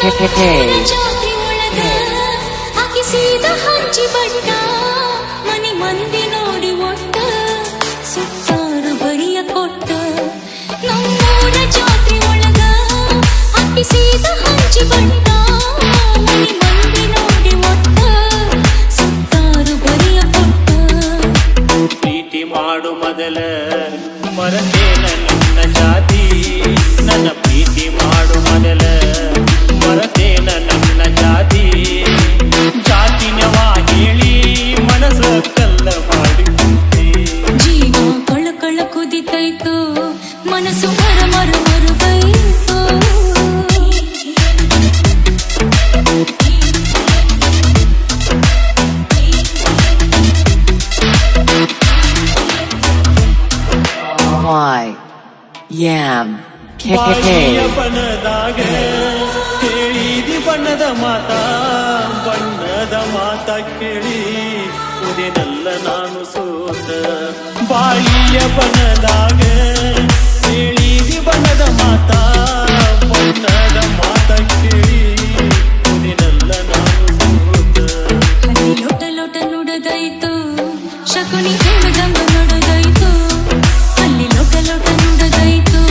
ಜಾತಿ ಒಳಗ ಹಾಕಿಸಿದ ಹಂಚಿ ಬಟ್ಟ ಮನಿ ಮಂದಿ ನೋಡಿ ಒಟ್ಟ ಸುತ್ತಾರು ಬರಿಯ ಕೊಟ್ಟ ನಮ್ಮೂರ ಜಾತಿ ಒಳಗ ಹಾಕಿಸಿದ ಹಂಚಿ ಬಟ್ಟ ಮನಿ ಮಂದಿ ನೋಡಿ ಒಟ್ಟ ಸುತ್ತಾರು ಬರಿಯ ಕೊಟ್ಟ ಪ್ರೀತಿ ಮಾಡು ಮೊದಲ ಮರತೇನ ನಿನ್ನ ಜಾತಿ ನನ್ನ ಪ್ರೀತಿ ಮಾಡು ಮೊದಲ ಮರತೇನ ನನ್ನ ಜಾತಿ ಜಾತಿನವಾ ಹೇಳಿ ಮನಸ್ಸು ಕಲ್ಲ ಮಾಡಿ ಜೀವ ಕಳ ಕಳ ಕುದಿತೈತು ಮನಸ್ಸು ಮರ ಮರ ಮರುಗೈತು Yam ಬಾಯಿಯ ಬಣ್ಣದಾಗ ಕೇಳಿದಿ ಬಣ್ಣದ ಮಾತ ಕೇಳಿ ಉದಿನಲ್ಲ ನಾನು ಸೋತ ಬಾಯಿಯ ಬಣ್ಣದಾಗ ಕೇಳಿದಿ ಬಣ್ಣದ ಮಾತ ಕೇಳಿ ಉದಿನಲ್ಲ ನಾನು ಸೋತ ಹನಿ ಲೋಟ ಲೋಟ ನುಡದೈತು ಶಕುನಿ ಹೇಳುದಂಗ ನಡೆದೈತು ಅಲ್ಲಿ ಲೋಟ ಲೋಟ ನುಡದೈತು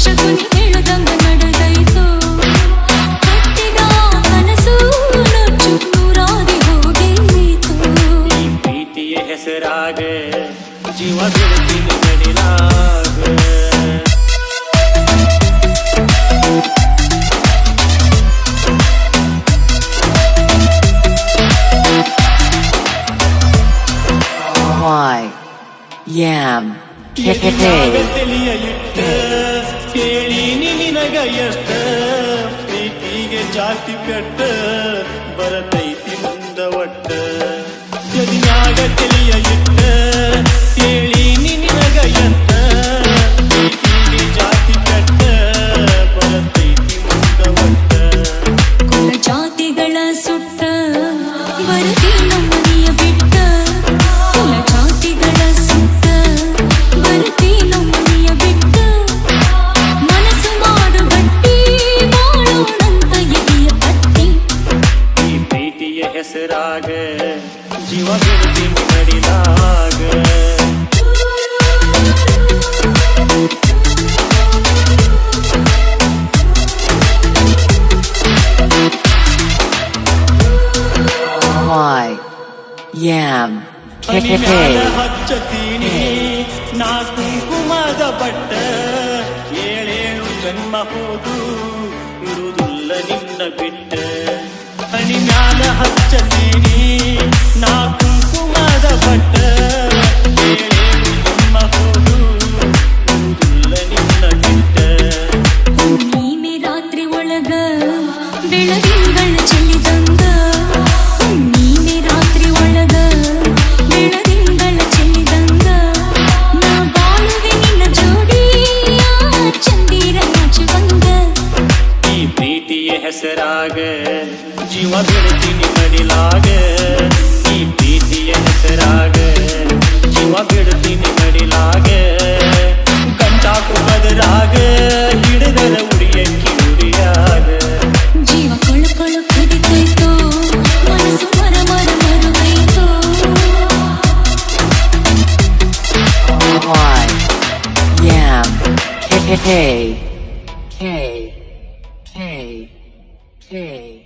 ಶಕುನಿ ಹೇಳುದಂಗ ನಡೆದೈತು ಕಟ್ಟಿದ ಕನಸು ನುಚ್ಚು ನೂರಾಗಿ ಹೋಗೀತು ಈ ಪ್ರೀತಿಯ ಹೆಸರಾಗ ಜೀವ ಬಿಡುತ್ತೀನಿ ನಡಿಲಾಗ Yam ತಲಿಯ ಇಟ್ಟ ಕೇಳೀನಿ ನಿನಗ ಎಷ್ಟ ಪ್ರೀತಿಗೆ ಜಾತಿ ಪೆಟ್ಟ ಬರತೈತಿ ಮುಂದ ಒಟ್ಟ ಎದಿಯಾಗ ತಲಿಯ ಇಟ್ಟ ಕೇಳೀನಿ ನಿನಗ ಎಷ್ಟ ಪ್ರೀತಿಗೆ ಜಾತಿ ಪೆಟ್ಟ ಬರತೈತಿ ಮುಂದ ಒಟ್ಟ ಕುಲ ಜಾತಿಗಳ ಸುಟ್ಟ ಬರದಿ ನಮ್ಮನಿಯ ಬಿಟ್ಟ ಕುಲ ಜಾತಿಗಳ ಸುಟ್ಟ ಬರದಿ ನಮ್ಮನಿಯ ಬಿಟ್ಟ ಮನಸ್ಸು ಮಾಡು ಗಟ್ಟಿ ಬಾಳೋಣಂತ ಎದೆಯ ಪಟ್ಟಿ ಈ ಪ್ರೀತಿಯ ಹೆಸರಾಗ ಜೀವ ಬಿಡುತ್ತೀನಿ ನಡಿಲಾಗ Yam ಮನಿಮ್ಯಾಲ ಹಚ್ಚತೀನಿ ನಾ ಕುಂಕುಮದ ಬಟ್ಟ ಏಳೇಳು ಜನ್ಮ ಹೋದು ಇರುವುದಿಲ್ಲ ನಿನ್ನ ಬಿಟ್ಟ ಹನಿ ಮ್ಯಾಲ ಹಚ್ಚತೀನಿ ನಾ ಕುಂಕುಮದ ಬಟ್ಟ ಏಳೇಳು ಜನ್ಮ ಹೋದು ಇರುವುದಿಲ್ಲ ನಿನ್ನ ಬಿಟ್ಟ ಹುಣ್ಣಿಮೆ ರಾತ್ರಿ ಒಳಗ ಬೆಳದಿಂಗಳ ಚೆಲ್ಲಿದಂಗ ಹುಣ್ಣಿಮೆ ರಾತ್ರಿ ಒಳಗ ಬೆಳದಿಂಗಳ ಚೆಲ್ಲಿದಂಗ ನಾ ಬಾಳುವೆ ನಿನ್ನ ಜೋಡಿಯ ಚಂದಿರ ನಾಚುವಂಗ ಈ ಪ್ರೀತಿಯ ಹೆಸರಾಗ ಜೀವ ಬಿಡುತ್ತೀನಿ ನಡಿಲಾಗ ಈ ಪ್ರೀತಿಯ ಹೆಸರಾಗ ಜೀವ ಬಿಡುತ್ತೀನಿ ನಡಿಲಾಗ ಗಂಟಾಕು ಬದರಾಗ ಹಿಡಿದರ ಉಡಿಯಕ್ಕಿ ಉಡಿಯಾಗ ಜೀವ ಕೊಳ ಕೊಳ ಕುದಿತೈತು ಮನಸ್ಸು ಮರ ಮರ ಮರುಗೈತು Yam K